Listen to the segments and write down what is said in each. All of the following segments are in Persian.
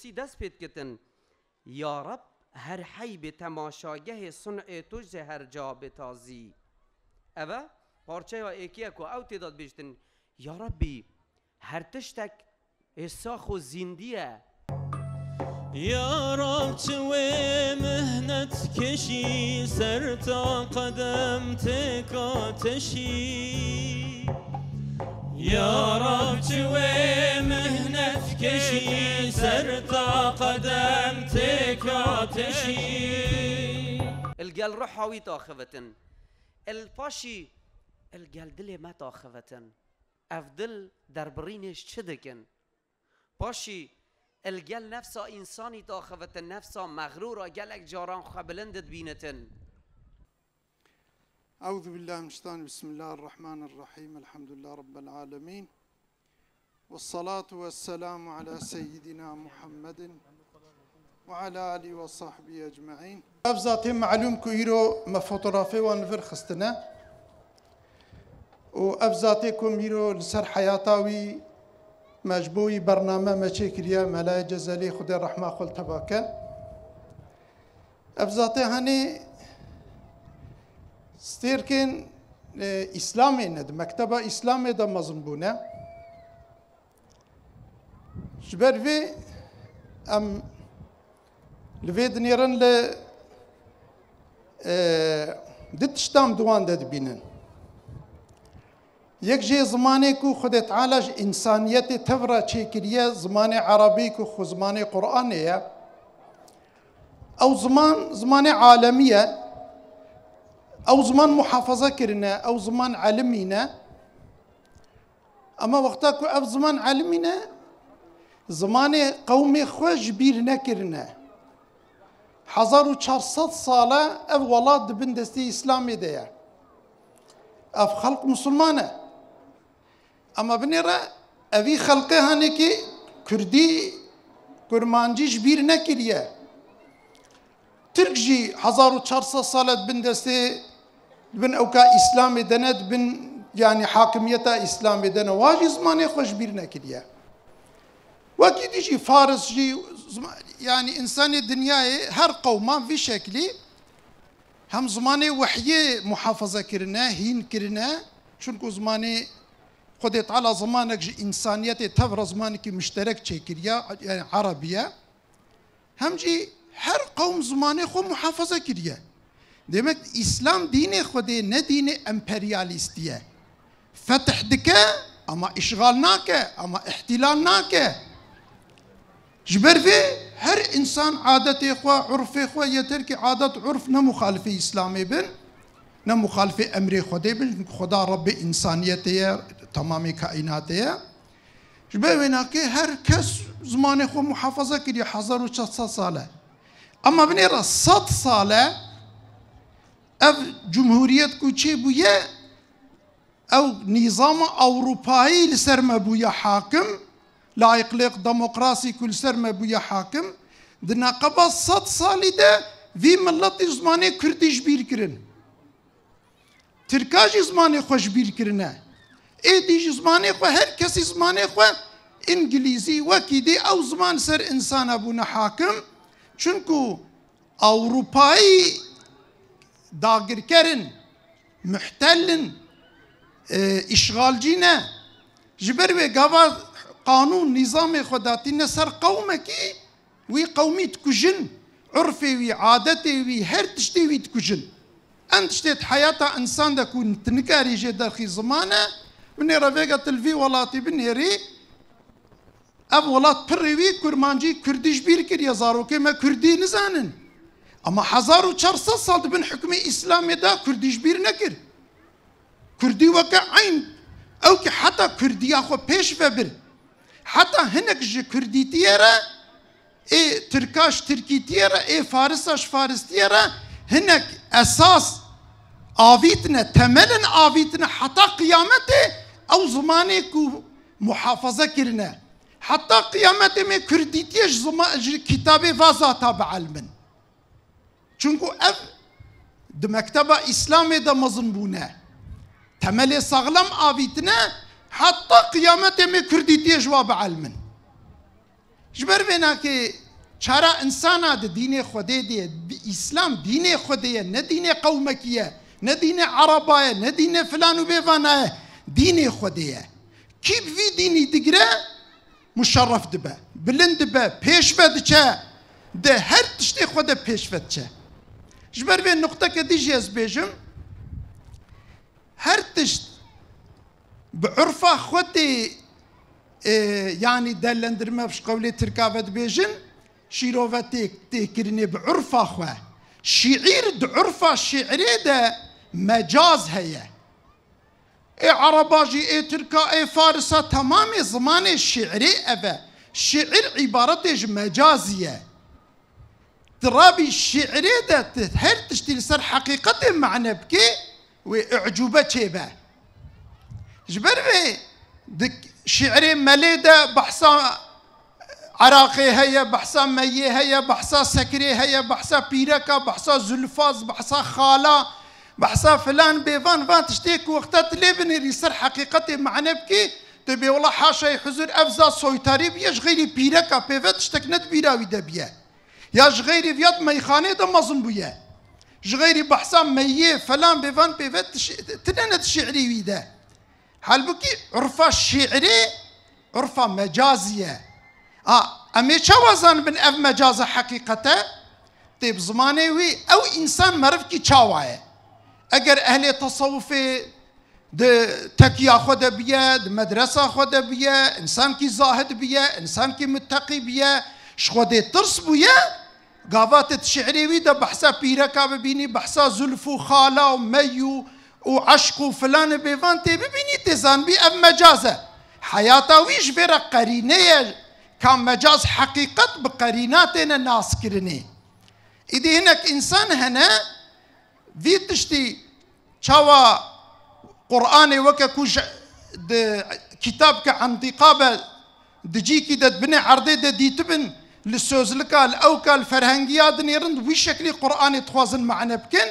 سی دست پید کتن یا رب هر حی به تماشاگه صنع تو هر جا بتازی اوه پارچه ها ایکیه که او تیداد بیشتن یا ربی هر تشتک احساخ و زندیه يا رب توي مهنة كشي سرتا قدمتك تشي يا رب توي مهنة كشي سرتا قدمتك تشي القال روح هاوي تاخفتن الباشي القال دلي ما تاخفتن افضل دربرينش چدكن باشي القال نفسا انساني تاخفتن نفسا مغرورا قالك جاران خبلندت بينتن. أعوذ بالله من الشيطان بسم الله الرحمن الرحيم الحمد لله رب العالمين والصلاة والسلام على سيدنا محمد وعلى آله وصحبه أجمعين. أفزاتي معلوم كيرو ما فوتوغرافي وانفر خستنا وأفزاتي كميرو لسر حياتاوي مجبوي برنامج مشاكريا ملاي جزالي خدي الرحمة خل تباكا أفزاتي هني ستيركن إسلامي ند مكتبة إسلامي دا مزنبونة جبر في أم لفيد نيرن ل دتشتام دوان داد بينن یک جه زمانی کو خود تعالی انسانیت تفرا چیکریه زمان عربی کو خو زمان قرآنیه او زمان عالمیه او زمان محافظه کرنه او زمان علمینه اما وقتا کو اف زمان علمینه زمان قومی خوش بیر نکرنه 1400 ساله اف ولاد دبن دستی اسلامی ده اف خلق مسلمانه اما بنيرا أبي خلقها هنيكي كردي كرمانجيش بير نكريه تركجي 1400 سالة بن دستي بن أوكا إسلامي دند بن يعني حاكميتها إسلامي دنا واجي زماني خوش بير نكريه وأكيد يجي فارس جي يعني إنسان الدنيا هر قوما في شكلي هم زماني وحي محافظة كرنا هين كرنا شنكو زماني خدت على زمانك إنسانية تفر زمانك مشترك تشكريا يعني عربية هم جي هر قوم زماني خو محافظة كريا دمك إسلام ديني خدي نديني امبرياليستية فتح دكا أما إشغالناك أما احتلالناك جبر في هر إنسان عادة إخوة عرف إخوة يترك عادة عرف نمخالف إسلامي بن نمخالف أمر خدي بن خدا رب إنسانيته تمام كائناته جبر ويناك هر كس زمان خو محافظة كري 1400 سالة أما بنيرا 100 سالة أو جمهورية كوتشي بويا أو نظام أوروبائي لسر بويا حاكم لا يقلق ديمقراطي كل سر بويا حاكم دنا قبل 100 سالة ده في ملت زماني كرديش بير كرن تركاج زماني خوش بير كرنه ايدي زماني خو هر كسي زماني خو انجليزي وكيدي او زمان سر انسان ابونا حاكم چونكو اوروباي داغر كرن محتلن اشغالجينا جبر و غوا قانون نظام خداتي نسر قومكي وي قومي تكجن عرفي وي عادتي وي هر تشتي وي تكجن انت شتيت حياة انسان دا كون تنكاري جي داخل زمانه من رفيقة تلفي ولاتي بنيري أب ولات بريوي كرمانجي كرديش بير كريا زاروكي ما كردي نزانن أما 1400 سال بن حكمي إسلامي دا كرديش بير نكر كردي وكا عين أو كي حتى كردي أخو بيش فبر حتى هناك جي كردي تيرا إيه تركاش تركي تيرا إيه فارساش فارس تيرا هناك أساس آفيتنا تملا آفيتنا حتى قيامته أو زمانك محافظة كرنا حتى قيامته من كرديتيش زمان كتابي فازا تابع علمن چونكو أف ده مكتبة إسلامي ده مظنبونه تملي صغلم آفيتنا حتى قيامته من كرديتيش وابع علمن جبر بنا که چرا انسانا ده دین خوده دیه اسلام دین خوده نه دین قومکیه نه دین عربایه نه دین فلان و بیوانه دین خوده کی بی دینی دگره مشرف دبه بلند دبه پیش بد چه ده هر تشتی خوده پیش بد چه جبر به نقطه که دیجی از بیجم هر تشت بعرفه خودی يعني دلندر ما فيش قولي تركافة بيجن شيروفاتيك تكرني بعرفة خواه شعير بعرفة الشعري ده مجاز هي عرباجي تركا فارسة تمام زمان الشعري أبا شعر عبارته مجازية ترابي الشعري ده هر تشتري سر حقيقة معنى بكي وإعجوبة شيبه جبر بي دك شعري مليدة بحصا عراقي هيا بحصا مي هيا بحصا سكري هيا بحصا بيركا بحصا زلفاز بحصا خالا بحصا فلان بيفان فان تشتيك وقتات ليبن يصير حقيقتي معنى بكي تبي والله حاشا يحزر افزا سويتاري بياش غيري بيركا بيفات تشتكنت بيراوي دبيا ياش غيري فيات ميخاني ده مظن بيا جغيري بحصا مي فلان بيفان بيفات تننت شعري ويدا حالبكي عرفة الشعري عرفة مجازية أمي شوازان بن أف مجازة حقيقته طيب زماني وي أو إنسان مرفكي شاواية أجر أهل تصوفي تكيا خود بيا مدرسة خود بيا إنسان كي زاهد بيا إنسان كي متقي بيا شخودي ترس بيا قافات الشعري وي ده بحسا بيركا ببيني بحسا زلفو خالا وميو وعشق وفلان بيفان تي ببيني تزان بي أب مجازة حياته ويش بيرا قرينية كان مجاز حقيقة بقريناتنا ناس كرني إذا هناك إنسان هنا ذي تشتي شاوا قرآني وككوش كتابك عن دقابة دجيكي داد بني عرضي دي تبن للسوزلكا الأوكا الفرهنجيات نيرند ويش شكلي قرآني تخوازن معنا بكن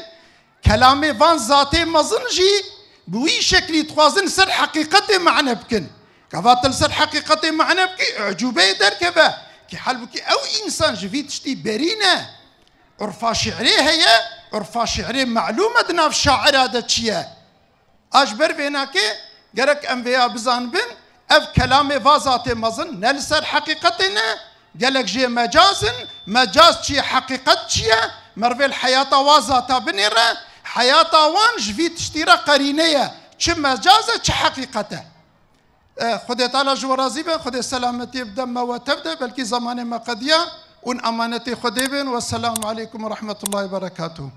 كلامي فان ذاتي مظنجي بوي شكلي توازن سر حقيقتي معنا بكن كفات سر حقيقتي معنا بكي اعجوبه دركبه كي حال بكي او انسان جفي تشتي برينه عرفا شعري هي عرفا شعري معلومه دنا في شاعر هذا تشيا اجبر بيناكي جرك انبياء بزان بن اف كلامي فازاتي مظن نل سر حقيقتنا قالك جي مجاز شي حقيقه شيا مرفي الحياه وازاتا بنيره حياة وان جفي تشتيرا قرينية چه مجازة چه حقيقته خدي تعالى جورازي بن خدي سلامتي بدم وتبدأ بلكي زمان ما قديا ون أمانتي خدي بن والسلام عليكم ورحمة الله وبركاته